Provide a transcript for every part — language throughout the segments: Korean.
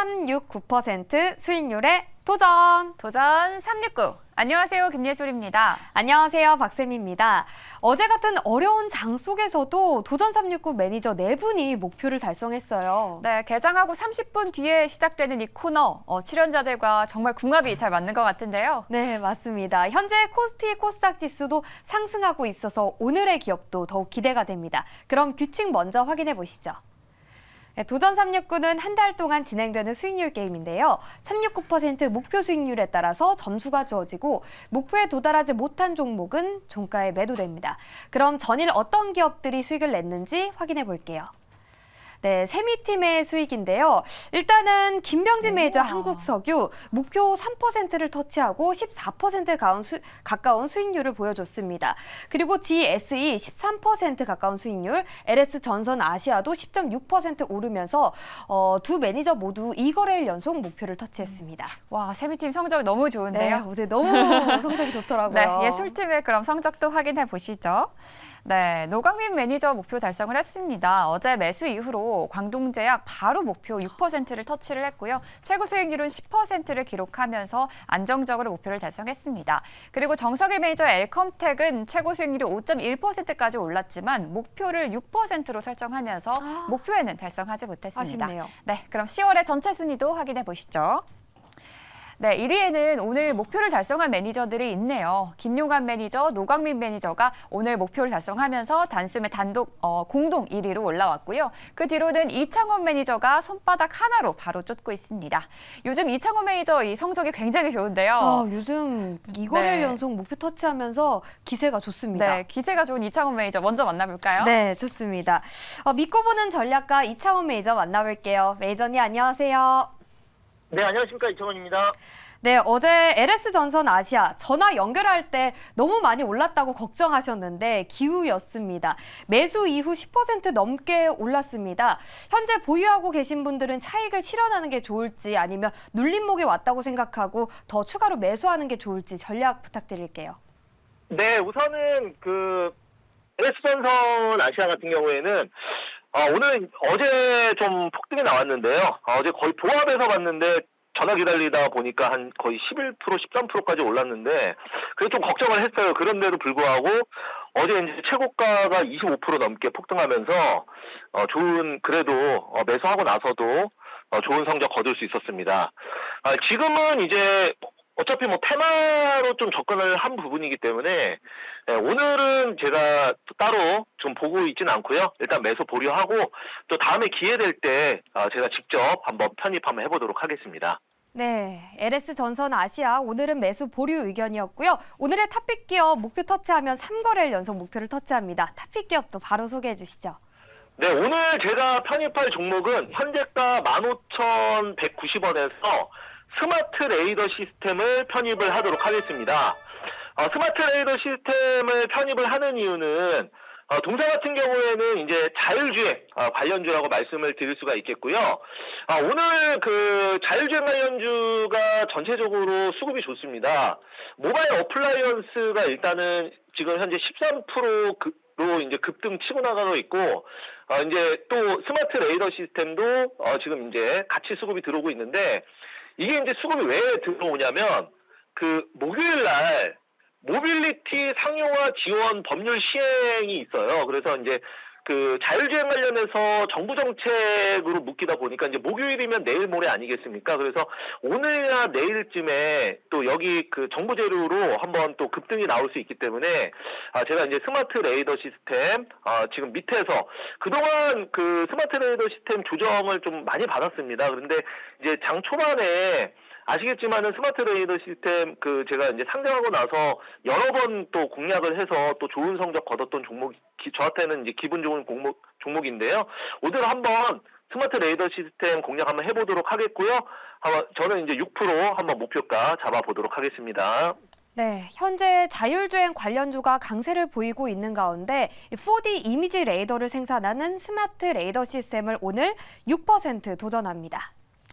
369% 수익률에 도전! 도전 369. 안녕하세요. 김예솔입니다. 안녕하세요. 박쌤입니다. 어제 같은 어려운 장 속에서도 도전 369 매니저 4분이 목표를 달성했어요. 네, 개장하고 30분 뒤에 시작되는 이 코너, 출연자들과 정말 궁합이 잘 맞는 것 같은데요. 네, 맞습니다. 현재 코스피 코스닥 지수도 상승하고 있어서 오늘의 기업도 더욱 기대가 됩니다. 그럼 규칙 먼저 확인해 보시죠. 네, 도전 369는 한 달 동안 진행되는 수익률 게임인데요. 369% 목표 수익률에 따라서 점수가 주어지고 목표에 도달하지 못한 종목은 종가에 매도됩니다. 그럼 전일 어떤 기업들이 수익을 냈는지 확인해 볼게요. 네, 세미팀의 수익인데요. 일단은 김병진 매니저 한국석유 목표 3%를 터치하고 14% 가까운 수익률을 보여줬습니다. 그리고 GSE 13% 가까운 수익률, LS 전선 아시아도 10.6% 오르면서 두 매니저 모두 2거래일 연속 목표를 터치했습니다. 와, 세미팀 성적 너무 좋은데요. 네, 어제 너무 성적이 좋더라고요. 네, 예술팀의 그럼 성적도 확인해 보시죠. 네, 노광민 매니저 목표 달성을 했습니다. 어제 매수 이후로 광동제약 바로 목표 6%를 터치를 했고요. 최고 수익률은 10%를 기록하면서 안정적으로 목표를 달성했습니다. 그리고 정석일 매니저 엘컴텍은 최고 수익률이 5.1%까지 올랐지만 목표를 6%로 설정하면서 목표에는 달성하지 못했습니다. 아쉽네요. 네, 그럼 10월의 전체 순위도 확인해 보시죠. 네, 1위에는 오늘 목표를 달성한 매니저들이 있네요. 김용환 매니저, 노광민 매니저가 오늘 목표를 달성하면서 단숨에 공동 1위로 올라왔고요. 그 뒤로는 이창원 매니저가 손바닥 하나로 바로 쫓고 있습니다. 요즘 이창원 매니저 이 성적이 굉장히 좋은데요. 요즘 2거래일 연속 목표 터치하면서 기세가 좋습니다. 네, 기세가 좋은 이창원 매니저 먼저 만나볼까요? 네, 좋습니다. 믿고 보는 전략가 이창원 매니저 만나볼게요. 매니저님 안녕하세요. 네, 안녕하십니까. 이창원입니다. 네, 어제 LS 전선 아시아 전화 연결할 때 너무 많이 올랐다고 걱정하셨는데 기우였습니다. 매수 이후 10% 넘게 올랐습니다. 현재 보유하고 계신 분들은 차익을 실현하는 게 좋을지 아니면 눌림목에 왔다고 생각하고 더 추가로 매수하는 게 좋을지 전략 부탁드릴게요. 네, 우선은 LS전선 아시아 같은 경우에는 어제 좀 폭등이 나왔는데요. 어제 거의 보합에서 봤는데 전화 기다리다 보니까 한 거의 11%, 13%까지 올랐는데 그게 좀 걱정을 했어요. 그런데도 불구하고 어제 이제 최고가가 25% 넘게 폭등하면서 그래도 매수하고 나서도 좋은 성적 거둘 수 있었습니다. 지금은 이제 어차피 테마로 좀 접근을 한 부분이기 때문에 오늘은 제가 따로 좀 보고 있지는 않고요. 일단 매수 보류하고 또 다음에 기회 될 때 제가 직접 한번 편입 한번 해보도록 하겠습니다. 네, LS 전선 아시아 오늘은 매수 보류 의견이었고요. 오늘의 탑픽 기업 목표 터치하면 3거래일 연속 목표를 터치합니다. 탑픽 기업도 바로 소개해 주시죠. 네, 오늘 제가 편입할 종목은 현재가 15,190원에서 스마트 레이더 시스템을 편입을 하도록 하겠습니다. 스마트 레이더 시스템을 편입을 하는 이유는 동사 같은 경우에는 이제 자율주행 관련주라고 말씀을 드릴 수가 있겠고요. 오늘 그 자율주행 관련주가 전체적으로 수급이 좋습니다. 모바일 어플라이언스가 일단은 지금 현재 13%로 이제 급등 치고 나가고 있고, 이제 또 스마트 레이더 시스템도 지금 이제 같이 수급이 들어오고 있는데, 이게 이제 수급이 왜 들어오냐면 목요일 날 모빌리티 상용화 지원 법률 시행이 있어요. 그래서 이제 자율주행 관련해서 정부 정책으로 묶이다 보니까 이제 목요일이면 내일 모레 아니겠습니까? 그래서 오늘이나 내일쯤에 또 여기 정부 재료로 한번 또 급등이 나올 수 있기 때문에 제가 이제 스마트 레이더 시스템 지금 밑에서 그동안 스마트 레이더 시스템 조정을 좀 많이 받았습니다. 그런데 이제 장 초반에 아시겠지만은 스마트 레이더 시스템 제가 이제 상장하고 나서 여러 번 또 공략을 해서 또 좋은 성적 거뒀던 종목이 저한테는 이제 기분 좋은 종목인데요. 오늘 한번 스마트 레이더 시스템 공략 한번 해보도록 하겠고요. 저는 이제 6% 한번 목표가 잡아보도록 하겠습니다. 네, 현재 자율주행 관련주가 강세를 보이고 있는 가운데 4D 이미지 레이더를 생산하는 스마트 레이더 시스템을 오늘 6% 도전합니다.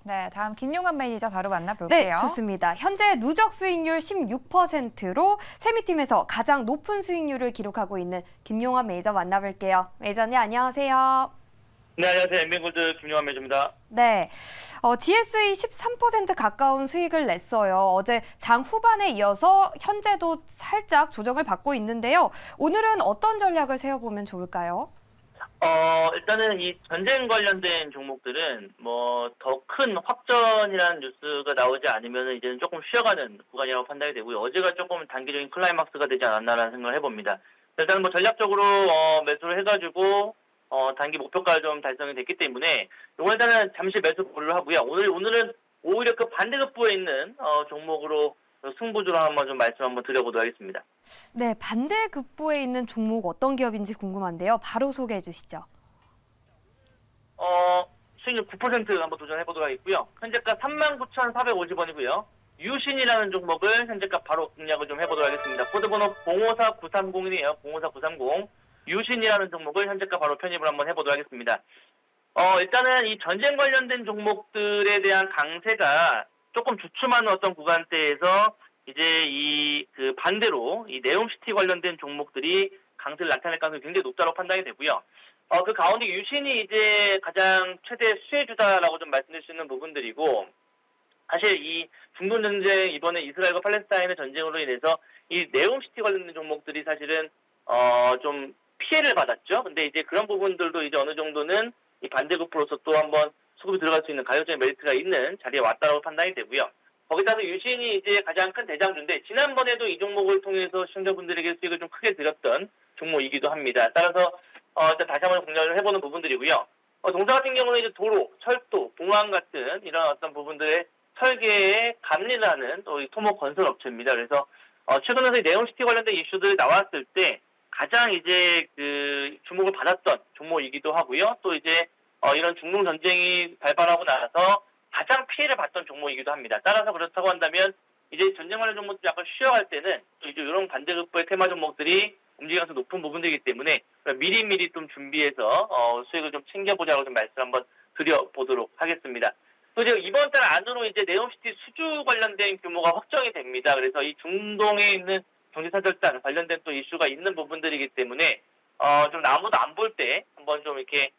네, 다음 김용환 매니저 바로 만나볼게요. 네, 좋습니다. 현재 누적 수익률 16%로 세미팀에서 가장 높은 수익률을 기록하고 있는 김용환 매니저 만나볼게요. 매니저님 안녕하세요. 네, 안녕하세요. 엠비골드 김용환 매주입니다. 네, GSE 13% 가까운 수익을 냈어요. 어제 장 후반에 이어서 현재도 살짝 조정을 받고 있는데요. 오늘은 어떤 전략을 세워보면 좋을까요? 일단은 이 전쟁 관련된 종목들은 뭐 더 큰 확전이라는 뉴스가 나오지 않으면 이제는 조금 쉬어가는 구간이라고 판단이 되고요. 어제가 조금 단기적인 클라이막스가 되지 않았나라는 생각을 해봅니다. 일단 뭐 전략적으로 매수를 해가지고 단기 목표가를 좀 달성이 됐기 때문에 이번 일단은 잠시 매수 보류를 하고요. 오늘은 오히려 그 반대급부에 있는 종목으로 승부주로 한번 좀 말씀 한번 드려보도록 하겠습니다. 네, 반대급부에 있는 종목 어떤 기업인지 궁금한데요. 바로 소개해 주시죠. 수익률 9% 한번 도전해보도록 하겠고요. 현재가 39,450원이고요. 유신이라는 종목을 현재가 바로 공략을 좀 해보도록 하겠습니다. 코드번호 054930이네요. 054930. 유신이라는 종목을 현재가 바로 편입을 한번 해보도록 하겠습니다. 일단은 이 전쟁 관련된 종목들에 대한 강세가 조금 주춤하는 어떤 구간대에서 이제 그 반대로 이 네옴시티 관련된 종목들이 강세를 나타낼 가능성이 굉장히 높다고 판단이 되고요. 그 가운데 유신이 이제 가장 최대 수혜주다라고 좀 말씀드릴 수 있는 부분들이고, 사실 이 중동 전쟁, 이번에 이스라엘과 팔레스타인의 전쟁으로 인해서 이 네옴시티 관련된 종목들이 사실은 좀 피해를 받았죠. 근데 이제 그런 부분들도 이제 어느 정도는 이 반대급부로서 또 한번 수급이 들어갈 수 있는 가격적인 메리트가 있는 자리에 왔다고 판단이 되고요. 거기다가 유신이 이제 가장 큰 대장주인데, 지난번에도 이 종목을 통해서 시청자분들에게 수익을 좀 크게 드렸던 종목이기도 합니다. 따라서 일단 다시 한번 공략을 해보는 부분들이고요. 동사 같은 경우는 이제 도로, 철도, 공항 같은 이런 어떤 부분들의 설계에 감리를 하는 또 이 토목 건설 업체입니다. 그래서 최근에 네옴시티 관련된 이슈들이 나왔을 때 가장 이제 그 주목을 받았던 종목이기도 하고요. 또 이제 이런 중동 전쟁이 발발하고 나서 가장 피해를 봤던 종목이기도 합니다. 따라서 그렇다고 한다면 이제 전쟁 관련 종목들이 약간 쉬어갈 때는 또 이제 이런 반대급부의 테마 종목들이 움직임이 높은 부분들이기 때문에 미리미리 좀 준비해서 수익을 좀 챙겨보자고 좀 말씀 한번 드려보도록 하겠습니다. 또 이제 이번 달 안으로 이제 네옴시티 수주 관련된 규모가 확정이 됩니다. 그래서 이 중동에 있는 경제사절단 관련된 또 이슈가 있는 부분들이기 때문에 좀 아무도 안 볼 때 한번 좀 이렇게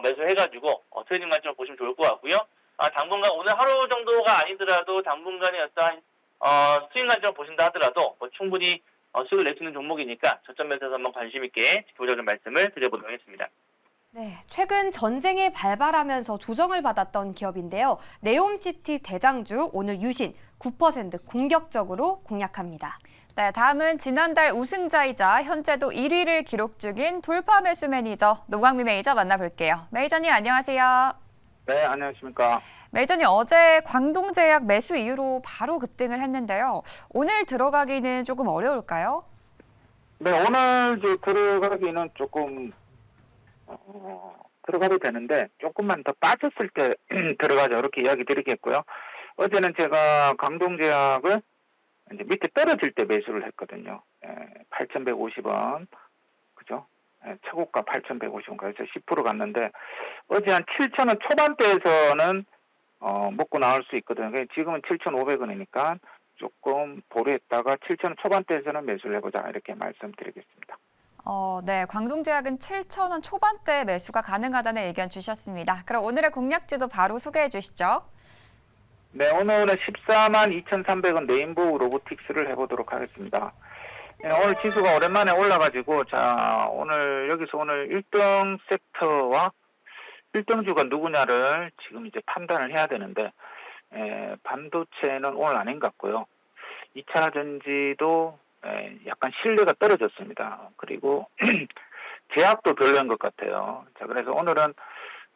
매수해가지고 트레이딩 관점을 보시면 좋을 것 같고요. 당분간 오늘 하루 정도가 아니더라도 당분간의 어떠한 수익 관점을 보신다 하더라도 충분히 수익을 낼 수 있는 종목이니까 저점 매수에서 한번 관심 있게 지켜보자는 말씀을 드려보도록 하겠습니다. 네, 최근 전쟁이 발발하면서 조정을 받았던 기업인데요. 네옴시티 대장주 오늘 유신 9% 공격적으로 공략합니다. 네, 다음은 지난달 우승자이자 현재도 1위를 기록 중인 돌파 매수 매니저 노광미 매니저 만나볼게요. 매니저님 안녕하세요. 네, 안녕하십니까. 매니저님 어제 광동제약 매수 이후로 바로 급등을 했는데요. 오늘 들어가기는 조금 어려울까요? 네, 오늘 들어가기는 조금 들어가도 되는데 조금만 더 빠졌을 때 들어가자 이렇게 이야기 드리겠고요. 어제는 제가 광동제약을 이제 밑에 떨어질 때 매수를 했거든요. 8,150원, 그죠? 최고가 8,150원 가서 10% 갔는데 어제 한 7,000원 초반대에서는 먹고 나올 수 있거든요. 지금은 7,500원이니까 조금 보류했다가 7,000원 초반대에서는 매수를 해보자 이렇게 말씀드리겠습니다. 네, 광동제약은 7,000원 초반대 매수가 가능하다는 의견 주셨습니다. 그럼 오늘의 공략주도 바로 소개해 주시죠. 네, 오늘은 142,300원 네임보 로보틱스를 해보도록 하겠습니다. 네, 오늘 지수가 오랜만에 올라가지고 오늘 1등 섹터와 1등주가 누구냐를 지금 이제 판단을 해야 되는데 반도체는 오늘 아닌 것 같고요. 2차 전지도 약간 신뢰가 떨어졌습니다. 그리고 제약도 별로인 것 같아요. 자, 그래서 오늘은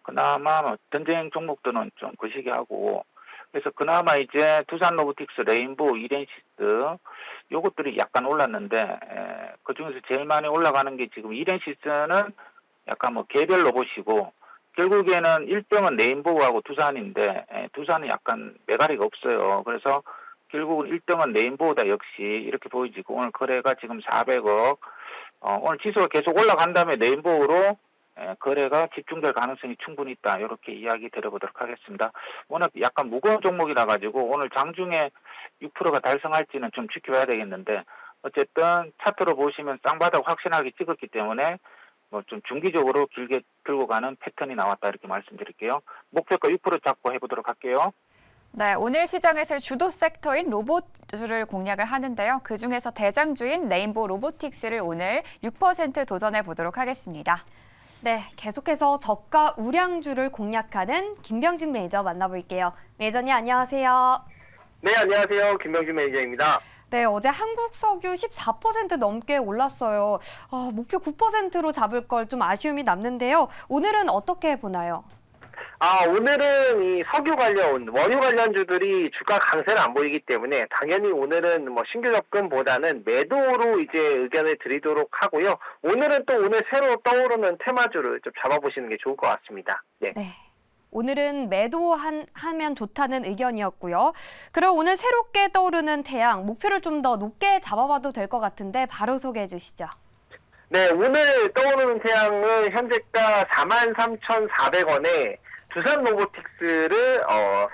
그나마 전쟁 종목들은 좀 거시기하고, 그래서 그나마 이제 두산 로보틱스, 레인보우, 이렌시스 요것들이 약간 올랐는데 그 중에서 제일 많이 올라가는 게 지금 이렌시스는 약간 뭐 개별 로봇이고, 결국에는 1등은 레인보우하고 두산인데 두산은 약간 매가리가 없어요. 그래서 결국은 1등은 레인보우다 역시 이렇게 보여지고, 오늘 거래가 지금 400억, 오늘 지수가 계속 올라간 다음에 레인보우로 거래가 집중될 가능성이 충분히 있다. 이렇게 이야기 드려보도록 하겠습니다. 오늘 약간 무거운 종목이라 가지고 오늘 장중에 6%가 달성할지는 좀 지켜봐야 되겠는데, 어쨌든 차트로 보시면 쌍바닥 확실하게 찍었기 때문에 뭐 좀 중기적으로 길게 들고 가는 패턴이 나왔다 이렇게 말씀드릴게요. 목표가 6% 잡고 해보도록 할게요. 네, 오늘 시장에서 주도 섹터인 로봇주를 공략을 하는데요. 그중에서 대장주인 레인보우 로보틱스를 오늘 6% 도전해 보도록 하겠습니다. 네, 계속해서 저가 우량주를 공략하는 김병진 매니저 만나볼게요. 매니저님 안녕하세요. 네, 안녕하세요. 김병준 매니저입니다. 네, 어제 한국석유 14% 넘게 올랐어요. 목표 9%로 잡을 걸 좀 아쉬움이 남는데요. 오늘은 어떻게 보나요? 오늘은 이 석유 관련, 원유 관련주들이 주가 강세는 안 보이기 때문에 당연히 오늘은 뭐 신규 접근보다는 매도로 이제 의견을 드리도록 하고요. 오늘은 또 오늘 새로 떠오르는 테마주를 좀 잡아보시는 게 좋을 것 같습니다. 네. 네. 오늘은 매도하면 좋다는 의견이었고요. 그럼 오늘 새롭게 떠오르는 태양, 목표를 좀 더 높게 잡아봐도 될 것 같은데 바로 소개해 주시죠. 네, 오늘 떠오르는 태양은 현재가 43,400원에 두산 로보틱스를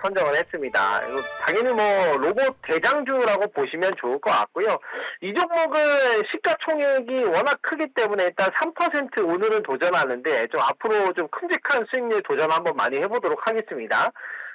선정을 했습니다. 이거 당연히 뭐 로봇 대장주라고 보시면 좋을 것 같고요. 이 종목은 시가총액이 워낙 크기 때문에 일단 3% 오늘은 도전하는데 좀 앞으로 좀 큼직한 수익률 도전 한번 많이 해보도록 하겠습니다.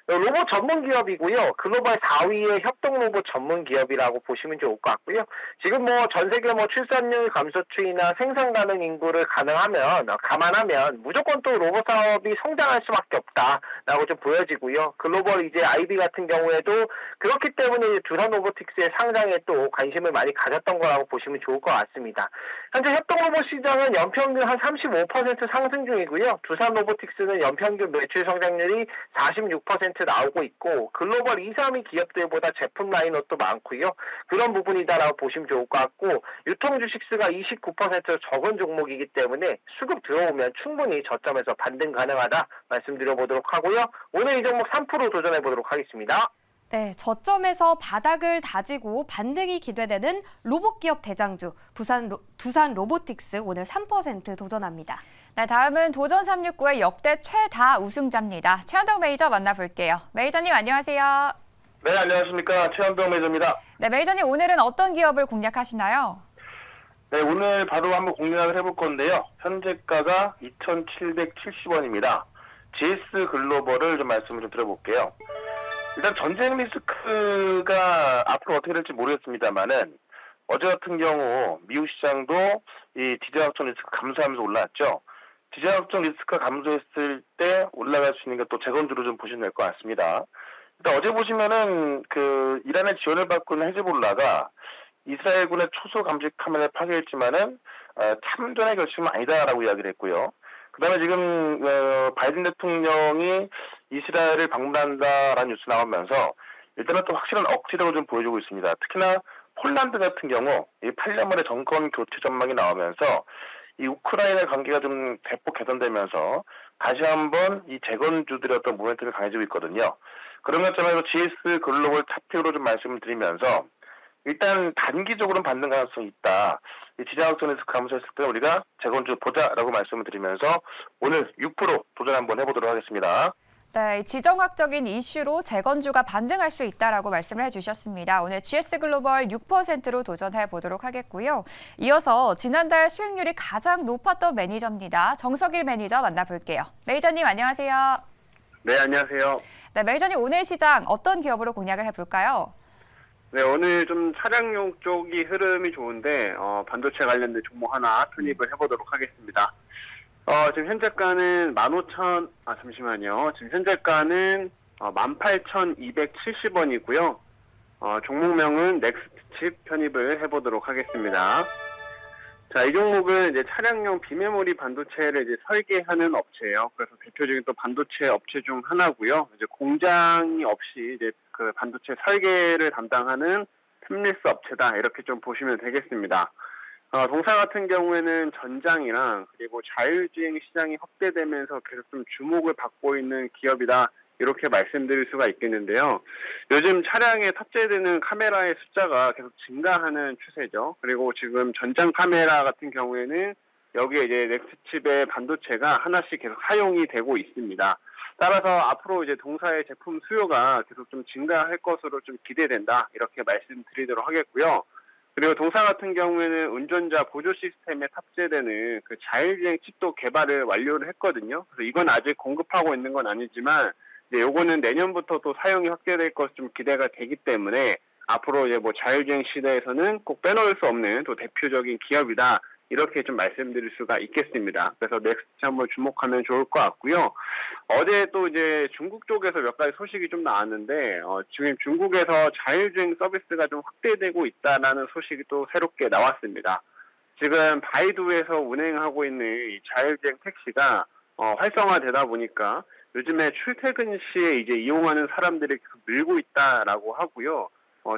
로봇 전문 기업이고요. 글로벌 4위의 협동 로봇 전문 기업이라고 보시면 좋을 것 같고요. 지금 뭐 전 세계 뭐 출산율 감소 추이나 생산 가능 인구를 감안하면 무조건 또 로봇 사업이 성장할 수밖에 없다라고 좀 보여지고요. 글로벌 이제 IB 같은 경우에도 그렇기 때문에 두산 로보틱스의 상장에 또 관심을 많이 가졌던 거라고 보시면 좋을 것 같습니다. 현재 협동 로봇 시장은 연평균 한 35% 상승 중이고요. 두산 로보틱스는 연평균 매출 성장률이 46% 나오고 있고 글로벌 2, 3위 기업들보다 제품 라인업도 많고요. 그런 부분이다라고 보시면 좋을 것 같고 유통 주식수가 29% 적은 종목이기 때문에 수급 들어오면 충분히 저점에서 반등 가능하다 말씀드려보도록 하고요. 오늘 이 종목 3% 도전해보도록 하겠습니다. 네, 저점에서 바닥을 다지고 반등이 기대되는 로봇 기업 대장주 두산 로보틱스 오늘 3% 도전합니다. 네, 다음은 도전 369의 역대 최다 우승자입니다. 최현동 매니저 만나볼게요. 매니저님 안녕하세요. 네, 안녕하십니까. 최현동 매니저입니다. 네, 매니저님 오늘은 어떤 기업을 공략하시나요? 네, 오늘 바로 한번 공략을 해볼 건데요. 현재가가 2,770원입니다. GS 글로벌을 좀 말씀을 좀 드려볼게요. 일단 전쟁 리스크가 앞으로 어떻게 될지 모르겠습니다만은 어제 같은 경우 미국 시장도 이 지정학적 리스크 감소하면서 올라왔죠. 지정학적 리스크가 감소했을 때 올라갈 수 있는 게 또 재건주로 좀 보시면 될 것 같습니다. 일단 어제 보시면은 그 이란의 지원을 받고 있는 헤즈볼라가 이스라엘군의 초소 감식 카메라를 파괴했지만은 참전의 결심은 아니다라고 이야기를 했고요. 그다음에 지금 바이든 대통령이 이스라엘을 방문한다라는 뉴스 나오면서 일단은 또 확실한 억지력을 좀 보여주고 있습니다. 특히나 폴란드 같은 경우 이 8년 만에 정권 교체 전망이 나오면서 이 우크라이나 관계가 좀 대폭 개선되면서 다시 한번 이 재건주들의 어떤 모멘텀이 강해지고 있거든요. 그런 것점에서 GS 글로벌 차트로 좀 말씀을 드리면서 일단 단기적으로는 반등 가능성이 있다. 이 지정학적 리스크 감소했을 때 우리가 재건주 보자라고 말씀을 드리면서 오늘 6% 도전 한번 해보도록 하겠습니다. 네, 지정학적인 이슈로 재건주가 반등할 수 있다라고 말씀을 해주셨습니다. 오늘 GS 글로벌 6%로 도전해 보도록 하겠고요. 이어서 지난달 수익률이 가장 높았던 매니저입니다. 정석일 매니저 만나볼게요. 매니저님 안녕하세요. 네, 안녕하세요. 네, 매니저님 오늘 시장 어떤 기업으로 공략을 해볼까요? 네, 오늘 좀 차량용 쪽이 흐름이 좋은데 반도체 관련된 종목 하나 투입을 해보도록 하겠습니다. 지금 현재가는 지금 현재가는 18,270원이고요. 종목명은 넥스트칩 편입을 해보도록 하겠습니다. 자, 이 종목은 이제 차량용 비메모리 반도체를 이제 설계하는 업체예요. 그래서 대표적인 또 반도체 업체 중 하나고요. 이제 공장이 없이 이제 그 반도체 설계를 담당하는 템리스 업체다 이렇게 좀 보시면 되겠습니다. 동사 같은 경우에는 전장이랑 그리고 자율주행 시장이 확대되면서 계속 좀 주목을 받고 있는 기업이다. 이렇게 말씀드릴 수가 있겠는데요. 요즘 차량에 탑재되는 카메라의 숫자가 계속 증가하는 추세죠. 그리고 지금 전장 카메라 같은 경우에는 여기에 이제 넥스칩의 반도체가 하나씩 계속 사용이 되고 있습니다. 따라서 앞으로 이제 동사의 제품 수요가 계속 좀 증가할 것으로 좀 기대된다. 이렇게 말씀드리도록 하겠고요. 그리고 동사 같은 경우에는 운전자 보조 시스템에 탑재되는 그 자율주행 칩도 개발을 완료를 했거든요. 그래서 이건 아직 공급하고 있는 건 아니지만 이제 요거는 내년부터 또 사용이 확대될 것으로 좀 기대가 되기 때문에 앞으로 이제 뭐 자율주행 시대에서는 꼭 빼놓을 수 없는 또 대표적인 기업이다. 이렇게 좀 말씀드릴 수가 있겠습니다. 그래서 넥스트 한번 주목하면 좋을 것 같고요. 어제 또 이제 중국 쪽에서 몇 가지 소식이 좀 나왔는데 지금 중국에서 자율주행 서비스가 좀 확대되고 있다라는 소식이 또 새롭게 나왔습니다. 지금 바이두에서 운행하고 있는 이 자율주행 택시가 활성화되다 보니까 요즘에 출퇴근 시에 이제 이용하는 사람들이 계속 늘고 있다라고 하고요.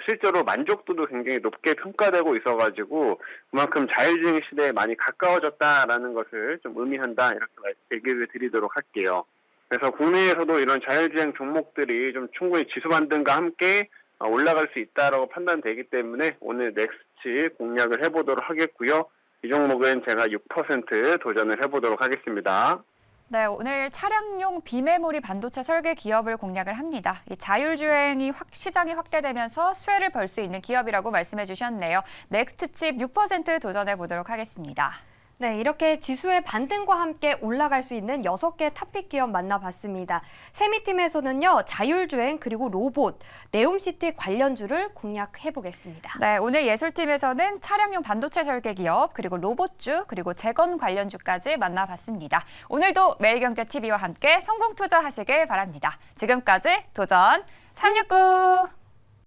실제로 만족도도 굉장히 높게 평가되고 있어가지고 그만큼 자율주행 시대에 많이 가까워졌다라는 것을 좀 의미한다 이렇게 얘기를 드리도록 할게요. 그래서 국내에서도 이런 자율주행 종목들이 좀 충분히 지수 반등과 함께 올라갈 수 있다라고 판단되기 때문에 오늘 넥스트 공략을 해보도록 하겠고요. 이 종목은 제가 6% 도전을 해보도록 하겠습니다. 네, 오늘 차량용 비메모리 반도체 설계 기업을 공략을 합니다. 이 자율주행이 시장이 확대되면서 수혜를 벌 수 있는 기업이라고 말씀해 주셨네요. 넥스트칩 6% 도전해 보도록 하겠습니다. 네, 이렇게 지수의 반등과 함께 올라갈 수 있는 6개 탑픽 기업 만나봤습니다. 세미팀에서는요, 자율주행 그리고 로봇, 네옴시티 관련주를 공략해보겠습니다. 네, 오늘 예술팀에서는 차량용 반도체 설계 기업, 그리고 로봇주, 그리고 재건 관련주까지 만나봤습니다. 오늘도 매일경제TV와 함께 성공 투자하시길 바랍니다. 지금까지 도전 369!